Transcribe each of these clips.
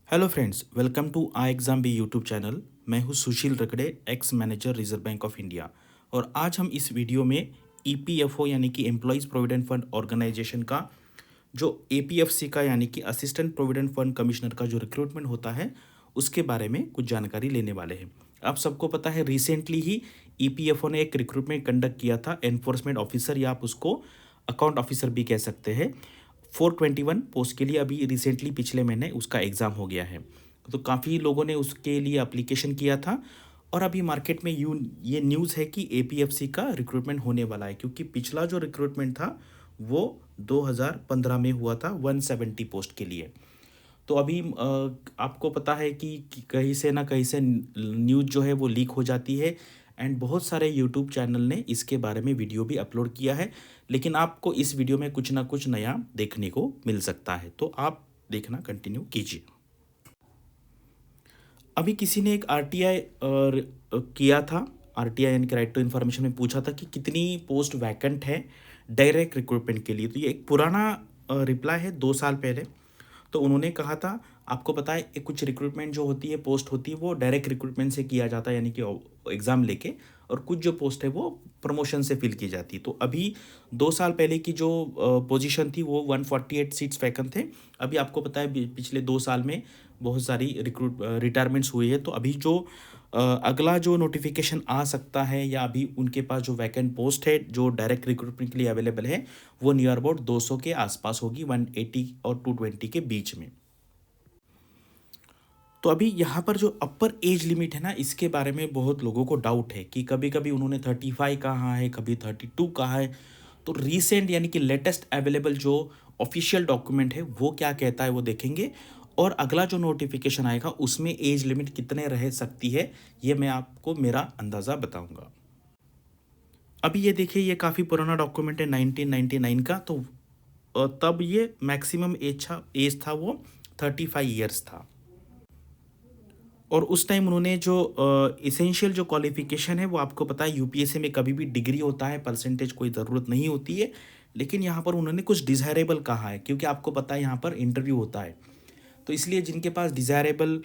Hello friends, welcome to ixamBee YouTube channel. मैं हूं Sushil Rakade, ex manager Reserve Bank of India. और आज हम इस वीडियो में ईपीएफओ यानी कि एम्प्लॉयज़ प्रोविडेंट फंड ऑर्गेनाइजेशन का जो एपीएफसी का यानी कि असिस्टेंट प्रोविडेंट फंड कमिश्नर का जो रिक्रूटमेंट होता है उसके बारे में कुछ जानकारी लेने वाले हैं। आप सबको पता है रिसेंटली ही ईपीएफओ ने एक रिक्रूटमेंट कंडक्ट किया था एनफोर्समेंट ऑफिसर या आप उसको अकाउंट ऑफिसर भी कह सकते हैं। 421 पोस्ट के लिए अभी रिसेंटली पिछले महीने उसका एग्ज़ाम हो गया है। तो काफ़ी लोगों ने उसके लिए एप्लीकेशन किया था और अभी मार्केट में ये न्यूज़ है कि एपीएफसी का रिक्रूटमेंट होने वाला है, क्योंकि पिछला जो रिक्रूटमेंट था वो 2015 में हुआ था 170 पोस्ट के लिए। तो अभी आपको पता है कि कहीं से ना कहीं से न्यूज़ जो है वो लीक हो जाती है एंड बहुत सारे यूट्यूब चैनल ने इसके बारे में वीडियो भी अपलोड किया है, लेकिन आपको इस वीडियो में कुछ ना कुछ नया देखने को मिल सकता है, तो आप देखना कंटिन्यू कीजिए। अभी किसी ने एक आरटीआई किया था। आरटीआई यानी कि राइट टू इन्फॉर्मेशन में पूछा था कि कितनी पोस्ट वैकेंट है डायरेक्ट रिक्रूटमेंट के लिए। तो ये एक पुराना रिप्लाई है 2 साल पहले। तो उन्होंने कहा था, आपको पता है कुछ रिक्रूटमेंट जो होती है, पोस्ट होती है, वो डायरेक्ट रिक्रूटमेंट से किया जाता है यानी कि एग्ज़ाम लेके, और कुछ जो पोस्ट है वो प्रमोशन से फिल की जाती है। तो अभी 2 साल पहले की जो पोजीशन थी वो 148 सीट्स वैकेंट थे। अभी आपको पता है पिछले 2 साल में बहुत सारी रिटायरमेंट्स हुई है। तो अभी जो अगला जो नोटिफिकेशन आ सकता है या अभी उनके पास जो वैकेंट पोस्ट है जो डायरेक्ट रिक्रूटमेंट के लिए अवेलेबल है वो नियर अबाउट 200 के आसपास होगी, 180 और 220 के बीच में। तो अभी यहाँ पर जो अपर एज लिमिट है ना, इसके बारे में बहुत लोगों को डाउट है कि कभी कभी उन्होंने 35 कहा है, कभी 32 कहा है। तो रीसेंट यानी कि लेटेस्ट अवेलेबल जो ऑफिशियल डॉक्यूमेंट है वो क्या कहता है वो देखेंगे, और अगला जो नोटिफिकेशन आएगा उसमें एज लिमिट कितने रह सकती है ये मैं आपको मेरा अंदाज़ा बताऊंगा। अभी ये देखिए, ये काफ़ी पुराना डॉक्यूमेंट है 1999 का। तो तब ये मैक्सिमम एज था वो 35 ईयर्स था। और उस टाइम उन्होंने जो इसेंशियल जो क्वालिफिकेशन है वो आपको पता है यूपीएससी में कभी भी डिग्री होता है, परसेंटेज कोई ज़रूरत नहीं होती है। लेकिन यहाँ पर उन्होंने कुछ डिज़ायरेबल कहा है, क्योंकि आपको पता है यहाँ पर इंटरव्यू होता है। तो इसलिए जिनके पास डिज़ायरेबल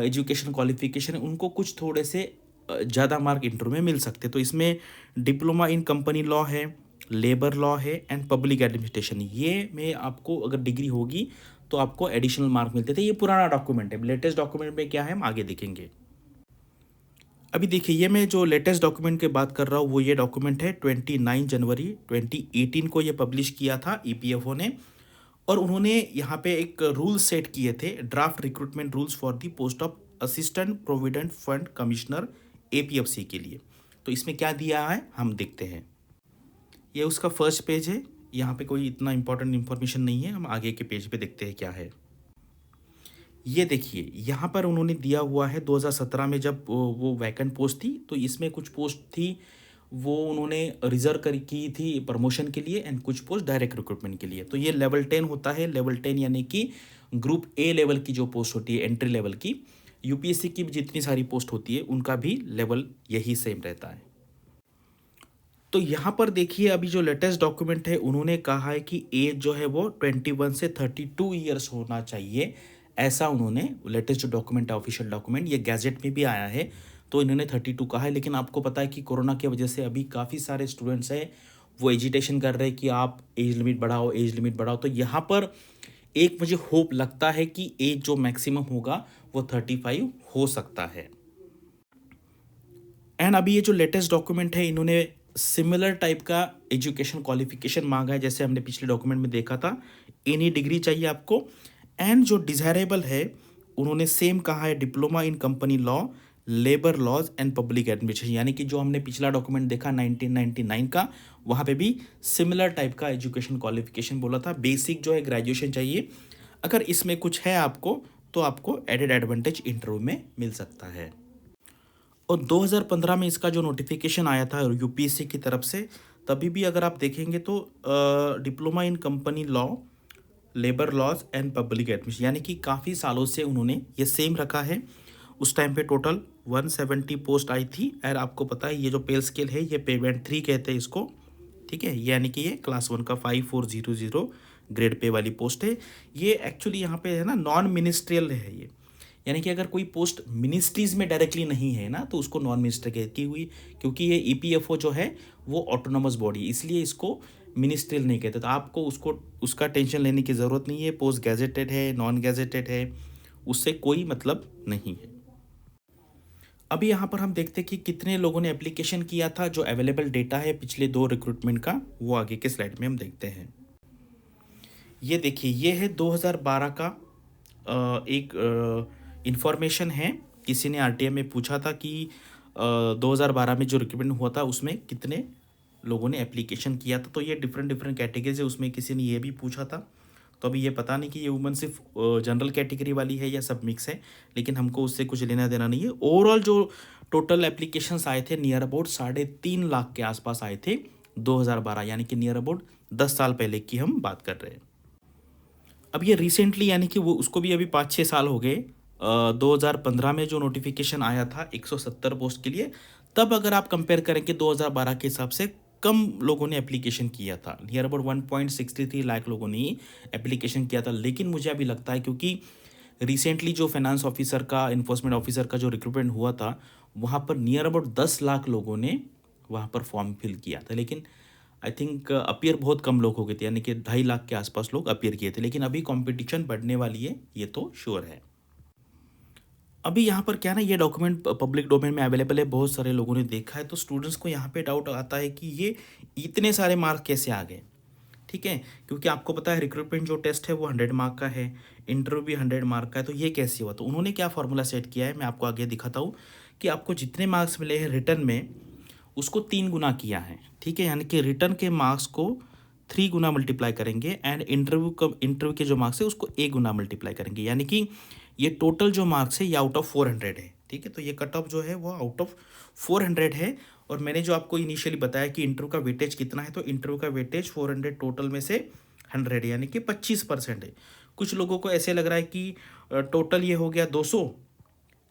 एजुकेशन क्वालिफिकेशन है उनको कुछ थोड़े से ज़्यादा मार्क इंटरव्यू में मिल सकते हैं। तो इसमें डिप्लोमा इन कंपनी लॉ है, लेबर लॉ है एंड पब्लिक एडमिनिस्ट्रेशन, ये में आपको अगर डिग्री होगी तो आपको एडिशनल मार्क मिलते थे। ये पुराना डॉक्यूमेंट है। लेटेस्ट डॉक्यूमेंट में क्या है हम आगे देखेंगे। अभी देखिए, ये मैं जो लेटेस्ट डॉक्यूमेंट की बात कर रहा हूँ वो ये डॉक्यूमेंट है 29 जनवरी 2018 को ये पब्लिश किया था ईपीएफओ ने। और उन्होंने यहाँ पे एक रूल सेट किए थे, draft recruitment rules for the post of assistant provident fund commissioner APFC के लिए। तो इसमें क्या दिया है हम देखते हैं। ये उसका फर्स्ट पेज है। यहाँ पे कोई इतना इंपॉर्टेंट इन्फॉर्मेशन नहीं है, हम आगे के पेज पे देखते हैं क्या है। ये देखिए, यहाँ पर उन्होंने दिया हुआ है 2017 में जब वो वैकेंट पोस्ट थी, तो इसमें कुछ पोस्ट थी वो उन्होंने रिजर्व कर की थी प्रमोशन के लिए एंड कुछ पोस्ट डायरेक्ट रिक्रूटमेंट के लिए। तो ये लेवल 10 होता है। लेवल 10 यानी कि ग्रुप ए लेवल की जो पोस्ट होती है, एंट्री लेवल की। यूपीएससी की भी जितनी सारी पोस्ट होती है उनका भी लेवल यही सेम रहता है। तो यहाँ पर देखिए, अभी जो लेटेस्ट डॉक्यूमेंट है उन्होंने कहा है कि एज जो है वो 21 से 32 ईयर्स होना चाहिए। ऐसा उन्होंने लेटेस्ट जो डॉक्यूमेंट है, ऑफिशियल डॉक्यूमेंट, ये गैजेट में भी आया है। तो इन्होंने 32 कहा है, लेकिन आपको पता है कि कोरोना की वजह से अभी काफ़ी सारे स्टूडेंट्स हैं वो एजिटेशन कर रहे हैं कि आप एज लिमिट बढ़ाओ, एज लिमिट बढ़ाओ। तो यहाँ पर एक मुझे होप लगता है कि एज जो मैक्सिमम होगा वो 35 हो सकता है। एंड अभी ये जो लेटेस्ट डॉक्यूमेंट है इन्होंने सिमिलर टाइप का एजुकेशन क्वालिफिकेशन मांगा है, जैसे हमने पिछले डॉक्यूमेंट में देखा था। एनी डिग्री चाहिए आपको। एंड जो डिज़ायरेबल है उन्होंने सेम कहा है, diploma in company law, labour laws and public administration, यानी कि जो हमने पिछला डॉक्यूमेंट देखा 1999 का, वहाँ पे भी सिमिलर टाइप का एजुकेशन क्वालिफिकेशन बोला था। बेसिक जो है ग्रेजुएशन चाहिए। अगर इसमें कुछ है आपको तो आपको एडेड एडवांटेज इंटरव्यू में मिल सकता है। और 2015 में इसका जो नोटिफिकेशन आया था यूपीएससी की तरफ से, तभी भी अगर आप देखेंगे तो diploma in company law, labour laws and public administration, यानी कि काफ़ी सालों से उन्होंने ये सेम रखा है। उस टाइम पे टोटल 170 पोस्ट आई थी। और आपको पता है ये जो पे स्केल है ये पेमेंट 3 कहते हैं इसको, ठीक है। यानी कि ये क्लास 1 का 5400 ग्रेड पे वाली पोस्ट है। ये एक्चुअली यहाँ पे है ना नॉन मिनिस्ट्रियल है ये, यानी कि अगर कोई पोस्ट मिनिस्ट्रीज़ में डायरेक्टली नहीं है ना तो उसको नॉन मिनिस्ट्रियल की हुई, क्योंकि ये ईपीएफओ जो है वो ऑटोनोमस बॉडी, इसलिए इसको मिनिस्ट्रियल नहीं कहते। तो आपको उसको उसका टेंशन लेने की ज़रूरत नहीं है, पोस्ट गैजेटेड है नॉन गैजेटेड है उससे कोई मतलब नहीं है। अभी यहाँ पर हम देखते हैं कि कितने लोगों ने एप्लीकेशन किया था। जो अवेलेबल डेटा है पिछले 2 रिक्रूटमेंट का वो आगे के स्लाइड में हम देखते हैं। ये देखिए ये है 2012 का एक इंफॉर्मेशन है। किसी ने आरटीआई में पूछा था कि 2012 में जो रिक्रूटमेंट हुआ था उसमें कितने लोगों ने एप्लीकेशन किया था। तो ये डिफरेंट डिफरेंट कैटेगरीज है, उसमें किसी ने ये भी पूछा था। तो अभी ये पता नहीं कि ये वुमन सिर्फ जनरल कैटेगरी वाली है या सब मिक्स है, लेकिन हमको उससे कुछ लेना देना नहीं है। ओवरऑल जो टोटल एप्लीकेशंस आए थे नियर अबाउट 3.5 लाख के आसपास आए थे 2012, यानी कि नियर अबाउट 10 साल पहले की हम बात कर रहे हैं। अब ये रिसेंटली यानी कि वो उसको भी अभी 5-6 साल हो गए। 2015 में जो नोटिफिकेशन आया था 170 पोस्ट के लिए, तब अगर आप कंपेयर करें कि 2012 के हिसाब से कम लोगों ने एप्लीकेशन किया था, नियर अबाउट 1.63 लाख लोगों ने ही एप्लीकेशन किया था। लेकिन मुझे अभी लगता है क्योंकि रिसेंटली जो फाइनेंस ऑफिसर का इन्फोर्समेंट ऑफिसर का जो रिक्रूटमेंट हुआ था वहाँ पर नियर अबाउट 10 लाख लोगों ने वहाँ पर फॉर्म फिल किया था, लेकिन आई थिंक अपीयर बहुत कम लोग हो गए थे, यानी कि 2.5 लाख के आसपास लोग अपीयर किए थे। लेकिन अभी कंपटीशन बढ़ने वाली है, ये तो श्योर है। अभी यहाँ पर क्या ना, ये डॉक्यूमेंट पब्लिक डोमेन में अवेलेबल है, बहुत सारे लोगों ने देखा है। तो स्टूडेंट्स को यहाँ पे डाउट आता है कि ये इतने सारे मार्क्स कैसे आ गए। ठीक है, क्योंकि आपको पता है रिक्रूटमेंट जो टेस्ट है वो 100 मार्क का है, इंटरव्यू भी 100 मार्क का है। तो ये कैसे हुआ, तो उन्होंने क्या फॉर्मूला सेट किया है मैं आपको आगे दिखाता हूँ कि आपको जितने मार्क्स मिले हैं रिटर्न में उसको 3 गुना किया है। ठीक है, यानी कि रिटर्न के मार्क्स को 3 गुना मल्टीप्लाई करेंगे एंड इंटरव्यू के जो मार्क्स है उसको 1 गुना मल्टीप्लाई करेंगे, यानी कि ये टोटल जो मार्क्स है ये आउट ऑफ 400 है। ठीक है, तो ये कट ऑफ जो है वो आउट ऑफ 400 है। और मैंने जो आपको इनिशियली बताया कि इंटरव्यू का वेटेज कितना है, तो इंटरव्यू का वेटेज 400 टोटल में से 100 यानी कि 25% है। कुछ लोगों को ऐसे लग रहा है कि टोटल ये हो गया 200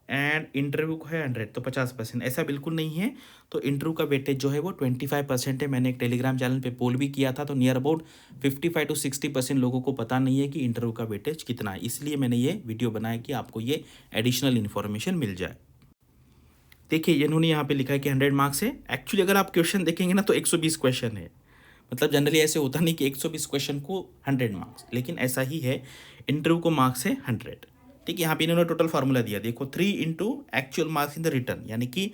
एंड इंटरव्यू को है 100 तो 50%, ऐसा बिल्कुल नहीं है। तो इंटरव्यू का वेटेज जो है वो 25% है। मैंने एक टेलीग्राम चैनल पे पोल भी किया था, तो नियर अबाउट 55 to 60% लोगों को पता नहीं है कि इंटरव्यू का वेटेज कितना है, इसलिए मैंने ये वीडियो बनाया कि आपको ये एडिशनल इन्फॉर्मेशन मिल जाए। देखिए इन्होंने यहाँ पे लिखा है कि 100 मार्क्स है। एक्चुअली अगर आप क्वेश्चन देखेंगे ना तो 120 क्वेश्चन है, मतलब जनरली ऐसे होता नहीं कि 120 क्वेश्चन को 100 मार्क्स, लेकिन ऐसा ही है। इंटरव्यू को मार्क्स है 100। ठीक है, यहाँ पे इन्होंने टोटल फार्मूला दिया, देखो 3 into actual marks in the return, यानी कि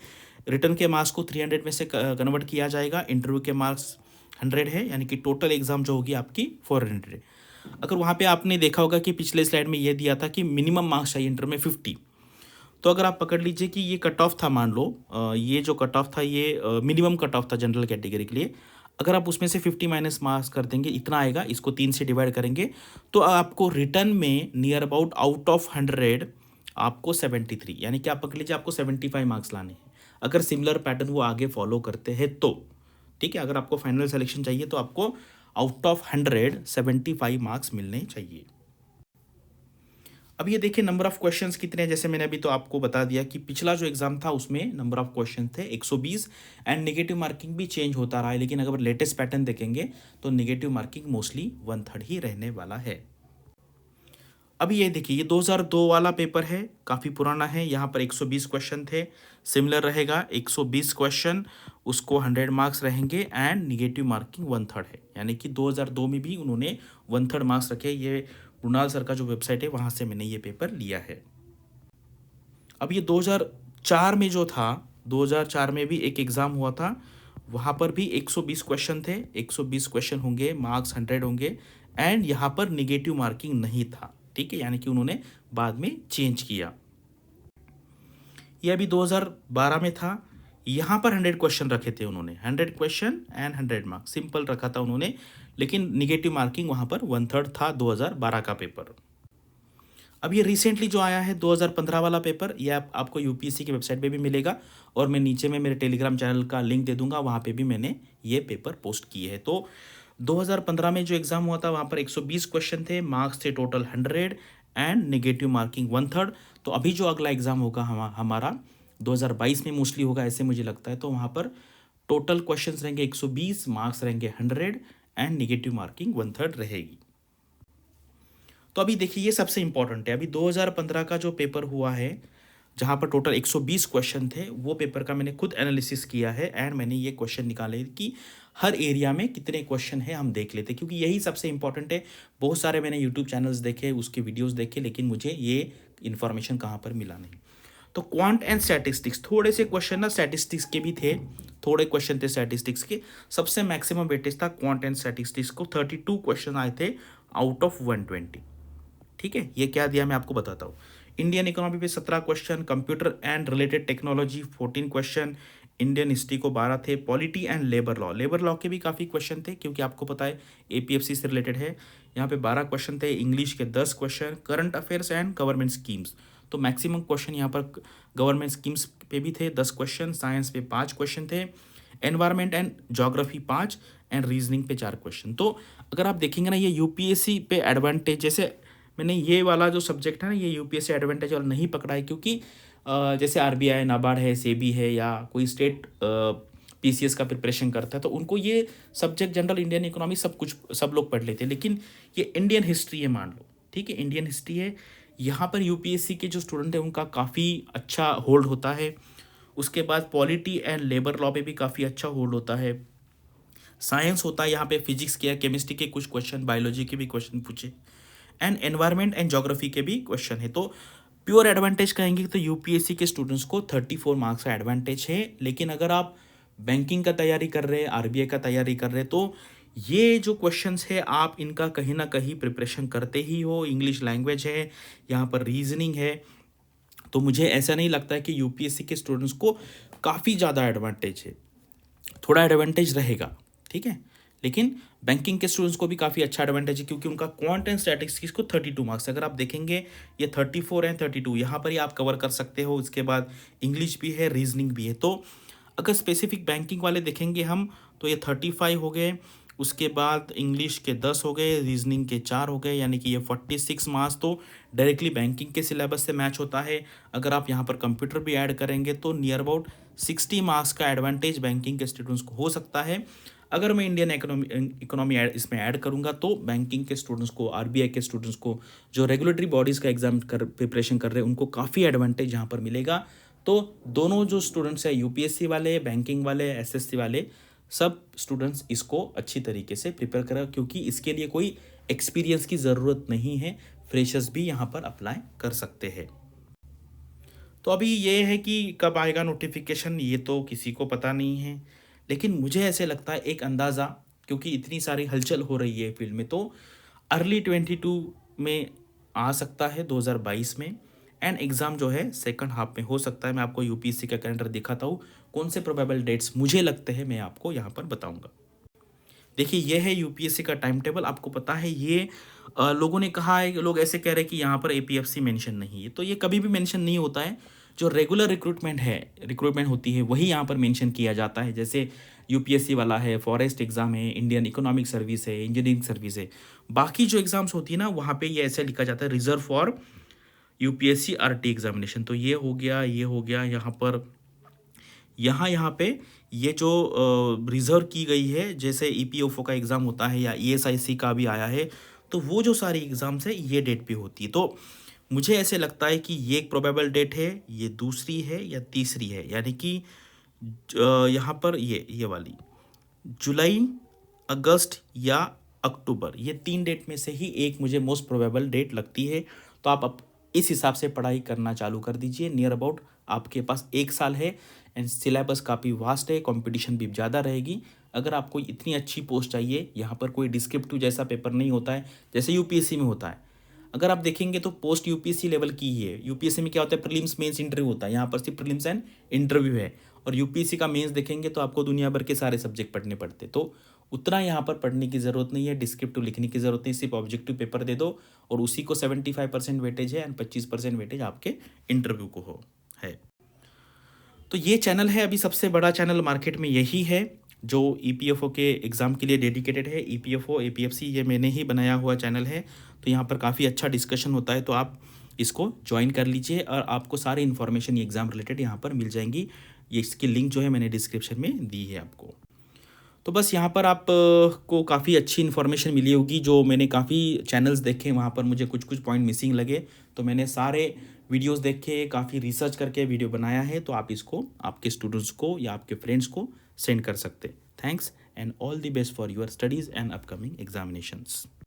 रिटर्न के मार्क्स को 300 में से कन्वर्ट किया जाएगा। इंटरव्यू के मार्क्स 100 है, यानी कि टोटल एग्जाम जो होगी आपकी 400 है। अगर वहाँ पे आपने देखा होगा कि पिछले स्लाइड में ये दिया था कि मिनिमम मार्क्स चाहिए इंटरव्यू में 50, तो अगर आप पकड़ लीजिए कि ये कट ऑफ था, मान लो ये जो कट ऑफ था ये मिनिमम कट ऑफ था जनरल कैटेगरी के लिए। अगर आप उसमें से 50 माइनस मार्क्स कर देंगे, इतना आएगा, इसको 3 से डिवाइड करेंगे तो आपको रिटर्न में नियर अबाउट आउट ऑफ 100 आपको 73, यानी कि आप पकड़ लीजिए आपको 75 मार्क्स लाने हैं, अगर सिमिलर पैटर्न वो आगे फॉलो करते हैं तो। ठीक है, अगर आपको फाइनल सिलेक्शन चाहिए तो आपको आउट ऑफ 100 75 मार्क्स मिलने चाहिए। अब ये देखिए नंबर ऑफ क्वेश्चंस कितने हैं। जैसे मैंने अभी तो आपको बता दिया कि पिछला जो एग्जाम था उसमें नंबर ऑफ क्वेश्चन थे 120 एंड नेगेटिव मार्किंग भी चेंज होता रहा है, लेकिन अगर लेटेस्ट पैटर्न देखेंगे तो नेगेटिव मार्किंग मोस्टली 1/3 ही रहने वाला है। अभी ये देखिए ये 2002 वाला पेपर है, काफ़ी पुराना है। यहाँ पर 120 क्वेश्चन थे, सिमिलर रहेगा 120 क्वेश्चन, उसको 100 मार्क्स रहेंगे एंड निगेटिव मार्किंग 1/3 है, यानी कि 2002 में भी उन्होंने 1/3 मार्क्स रखे। ये मृणाल सर का जो वेबसाइट है वहाँ से मैंने ये पेपर लिया है। अब ये 2004 में जो था, 2004 में भी एक एग्ज़ाम हुआ था, वहाँ पर भी 120 क्वेश्चन थे, 120 क्वेश्चन होंगे, मार्क्स 100 होंगे एंड यहाँ पर निगेटिव मार्किंग नहीं था। ठीक है, यानी कि उन्होंने बाद में चेंज किया। ये अभी 2012 में था, यहाँ पर 100 क्वेश्चन रखे थे उन्होंने, 100 क्वेश्चन एंड 100 मार्क्स, सिंपल रखा था उन्होंने, लेकिन निगेटिव मार्किंग वहाँ पर 1/3 था 2012 का पेपर। अब ये रिसेंटली जो आया है 2015 वाला पेपर, ये आपको यूपीएससी की वेबसाइट पे भी मिलेगा और मैं नीचे में मेरे टेलीग्राम चैनल का लिंक दे दूंगा, वहाँ पे भी मैंने ये पेपर पोस्ट किए हैं। तो 2015 में जो एग्ज़ाम हुआ था वहाँ पर 120 क्वेश्चन थे, मार्क्स थे टोटल 100 एंड नेगेटिव मार्किंग 1/3। तो अभी जो अगला एग्ज़ाम होगा हमारा 2022 में मोस्टली होगा ऐसे मुझे लगता है, तो वहाँ पर टोटल क्वेश्चंस रहेंगे 120, मार्क्स रहेंगे 100 एंड नेगेटिव मार्किंग 1/3 रहेगी। तो अभी देखिए ये सबसे इम्पोर्टेंट है। अभी 2015 का जो पेपर हुआ है, जहाँ पर टोटल 120 क्वेश्चन थे, वो पेपर का मैंने खुद एनालिसिस किया है एंड मैंने ये क्वेश्चन निकाले कि हर एरिया में कितने क्वेश्चन है हम देख लेते, क्योंकि यही सबसे इंपॉर्टेंट है। बहुत सारे मैंने यूट्यूब चैनल्स देखे, उसके वीडियोस देखे, लेकिन मुझे ये इन्फॉर्मेशन कहाँ पर मिला नहीं। तो क्वांट एंड स्टैटिस्टिक्स, थोड़े से क्वेश्चन ना स्टैटिस्टिक्स के भी थे, थोड़े क्वेश्चन थे स्टैटिस्टिक्स के। सबसे मैक्सिमम वेटेज था क्वांट एंड स्टैटिस्टिक्स को, 32 क्वेश्चन आए थे आउट ऑफ 120। ठीक है, ये क्या दिया मैं आपको बताता हूँ। इंडियन इकोनॉमी पे 17 question, computer and related technology 14 question, Indian history को 12 थे, पॉलिटी एंड लेबर लॉ के भी काफ़ी क्वेश्चन थे, क्योंकि आपको पता है एपीएफसी से रिलेटेड है। यहाँ पे 12 क्वेश्चन थे, इंग्लिश के 10 question, current affairs and government schemes, तो मैक्सिमम क्वेश्चन यहाँ पर गवर्नमेंट स्कीम्स पे भी थे 10 क्वेश्चन, साइंस पे 5 क्वेश्चन थे, environment and geography 5 and reasoning पे 4 क्वेश्चन। तो अगर आप देखेंगे ना, ये यूपीएससी पे एडवांटेज, जैसे मैंने ये वाला जो सब्जेक्ट है ना, ये यूपीएससी एडवांटेज वाला नहीं पकड़ा है, क्योंकि जैसे आरबीआई, नाबार्ड है, सेबी है, या कोई स्टेट पीसीएस का प्रिपरेशन करता है, तो उनको ये सब्जेक्ट जनरल इंडियन इकोनॉमी सब लोग पढ़ लेते हैं। लेकिन ये इंडियन हिस्ट्री है, मान लो, ठीक है, इंडियन हिस्ट्री है, यहाँ पर यूपीएससी के जो स्टूडेंट हैं उनका काफ़ी अच्छा होल्ड होता है। उसके बाद पॉलिटी एंड लेबर लॉ पे भी काफ़ी अच्छा होल्ड होता है। साइंस होता है, यहाँ पे फिजिक्स के, केमिस्ट्री के कुछ क्वेश्चन, बायोलॉजी के भी क्वेश्चन पूछे, एंड एनवायरमेंट एंड ज्योग्राफी के भी क्वेश्चन है। तो प्योर एडवांटेज कहेंगे तो यूपीएससी के स्टूडेंट्स को 34 मार्क्स का एडवांटेज है। लेकिन अगर आप बैंकिंग का तैयारी कर रहे हैं, आरबीआई का तैयारी कर रहे हैं, तो ये जो क्वेश्चंस है आप इनका कहीं ना कहीं प्रिपरेशन करते ही हो। इंग्लिश लैंग्वेज है, यहाँ पर रीजनिंग है, तो मुझे ऐसा नहीं लगता है कि यूपीएससी के स्टूडेंट्स को काफ़ी ज़्यादा एडवांटेज है, थोड़ा एडवांटेज रहेगा, ठीक है। लेकिन बैंकिंग के स्टूडेंट्स को भी काफ़ी अच्छा एडवांटेज है, क्योंकि उनका क्वांट एंड स्टैटिस्टिक्स को 32 मार्क्स, अगर आप देखेंगे ये 34 एंड 32 यहाँ पर ही आप कवर कर सकते हो। उसके बाद इंग्लिश भी है, रीजनिंग भी है। तो अगर स्पेसिफिक बैंकिंग वाले देखेंगे हम, तो ये 35 हो गए, उसके बाद इंग्लिश के 10 हो गए, रीजनिंग के 4 हो गए, यानी कि ये 46 मार्क्स तो डायरेक्टली बैंकिंग के सिलेबस से मैच होता है। अगर आप यहाँ पर कंप्यूटर भी ऐड करेंगे तो नियर अबाउट 60 मार्क्स का एडवांटेज बैंकिंग के स्टूडेंट्स को हो सकता है। अगर मैं इंडियन इकोनॉमी इसमें ऐड करूँगा तो बैंकिंग के स्टूडेंट्स को, आरबीआई के स्टूडेंट्स को, जो रेगुलेटरी बॉडीज़ का एग्जाम प्रिपरेशन कर रहे हैं, उनको काफ़ी एडवांटेज यहाँ पर मिलेगा। तो दोनों जो स्टूडेंट्स हैं, यूपीएससी वाले, बैंकिंग वाले, एसएससी वाले, सब स्टूडेंट्स इसको अच्छी तरीके से प्रिपेयर करें, क्योंकि इसके लिए कोई एक्सपीरियंस की ज़रूरत नहीं है, फ्रेशर्स भी यहाँ पर अप्लाई कर सकते हैं। तो अभी ये है कि कब आएगा नोटिफिकेशन, ये तो किसी को पता नहीं है, लेकिन मुझे ऐसे लगता है एक अंदाज़ा, क्योंकि इतनी सारी हलचल हो रही है फील्ड में, तो अर्ली 22 में आ सकता है, 2022 में, एंड एग्ज़ाम जो है सेकंड हाफ में हो सकता है। मैं आपको यूपीएससी का कैलेंडर दिखाता हूँ, कौन से प्रोबेबल डेट्स मुझे लगते हैं मैं आपको यहाँ पर बताऊँगा। देखिए ये है यूपीएससी का टाइम टेबल, आपको पता है ये लोगों ने कहा है, लोग ऐसे कह रहे हैं कि यहाँ पर एपीएफसी मेंशन नहीं है, तो ये कभी भी मेंशन नहीं होता है। जो रेगुलर रिक्रूटमेंट होती है वही यहाँ पर मेंशन किया जाता है। जैसे यूपीएससी वाला है, फॉरेस्ट एग्ज़ाम है, इंडियन इकोनॉमिक सर्विस है, इंजीनियरिंग सर्विस है, बाकी जो एग्ज़ाम्स होती है ना, वहाँ पे ये ऐसे लिखा जाता है, reserve for UPSC RT examination. तो ये हो गया, ये हो गया, यहाँ पर यहाँ पे ये जो रिज़र्व की गई है, जैसे ईपीएफओ का एग्ज़ाम होता है या ईएसआईसी का भी आया है, तो वो जो सारी एग्ज़ाम्स है ये डेट पे होती है। तो मुझे ऐसे लगता है कि ये एक प्रोबेबल डेट है, ये दूसरी है या तीसरी है, यानी कि यहाँ पर ये वाली जुलाई, अगस्त या अक्टूबर, ये 3 डेट में से ही एक मुझे मोस्ट प्रोबेबल डेट लगती है। तो आप अब इस हिसाब से पढ़ाई करना चालू कर दीजिए। नियर अबाउट आपके पास 1 साल है एंड सिलेबस काफ़ी वास्ट है, कंपटीशन भी ज़्यादा रहेगी। अगर आपको इतनी अच्छी पोस्ट चाहिए, यहाँ पर कोई डिस्क्रिप्टिव जैसा पेपर नहीं होता है जैसे यूपीएससी में होता है। अगर आप देखेंगे तो पोस्ट यूपीएससी लेवल की ही है। यूपीएससी में क्या होता है, प्रीलिम्स मेंस इंटरव्यू होता है, यहाँ पर सिर्फ प्रीलिम्स एंड इंटरव्यू है। और यूपीएससी का मेंस देखेंगे तो आपको दुनिया भर के सारे सब्जेक्ट पढ़ने पड़ते, तो उतना यहाँ पर पढ़ने की ज़रूरत नहीं है, डिस्क्रिप्टिव लिखने की ज़रूरत नहीं, सिर्फ ऑब्जेक्टिव पेपर दे दो और उसी को 75% वेटेज है एंड 25% वेटेज आपके इंटरव्यू को है। तो ये चैनल है अभी सबसे बड़ा चैनल मार्केट में यही है, जो ईपीएफओ के एग्ज़ाम के लिए डेडिकेटेड है। ईपीएफओ, एपीएफसी, ये मैंने ही बनाया हुआ चैनल है, तो यहाँ पर काफ़ी अच्छा डिस्कशन होता है, तो आप इसको ज्वाइन कर लीजिए और आपको सारी इन्फॉर्मेशन एग्ज़ाम रिलेटेड यहाँ पर मिल जाएंगी। ये इसकी लिंक जो है मैंने डिस्क्रिप्शन में दी है आपको। तो बस यहाँ पर आप को काफ़ी अच्छी इन्फॉर्मेशन मिली होगी। जो मैंने काफ़ी चैनल्स देखे, वहाँ पर मुझे कुछ कुछ पॉइंट मिसिंग लगे, तो मैंने सारे वीडियोस देखे, काफ़ी रिसर्च करके वीडियो बनाया है। तो आप इसको आपके स्टूडेंट्स को या आपके फ्रेंड्स को सेंड कर सकते। Thanks and all the best for your studies and upcoming examinations.